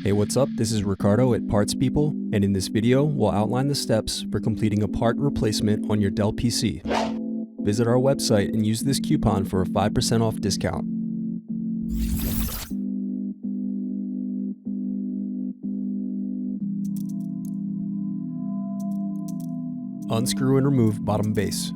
Hey, what's up? This is Ricardo at Parts People, and in this video, we'll outline the steps for completing a part replacement on your Dell PC. Visit our website and use this coupon for a 5% off discount. Unscrew and remove bottom base.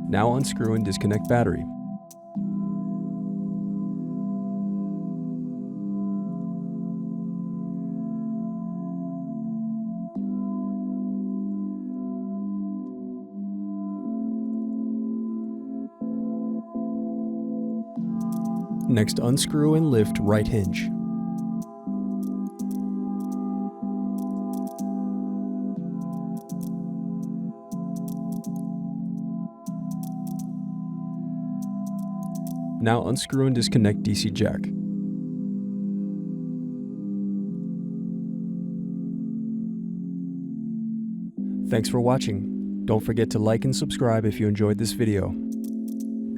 Now unscrew and disconnect battery. Next, unscrew and lift right hinge. Now unscrew and disconnect DC jack. Thanks for watching. Don't forget to like and subscribe if you enjoyed this video.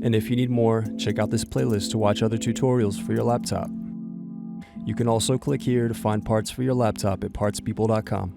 And if you need more, check out this playlist to watch other tutorials for your laptop. You can also click here to find parts for your laptop at partspeople.com.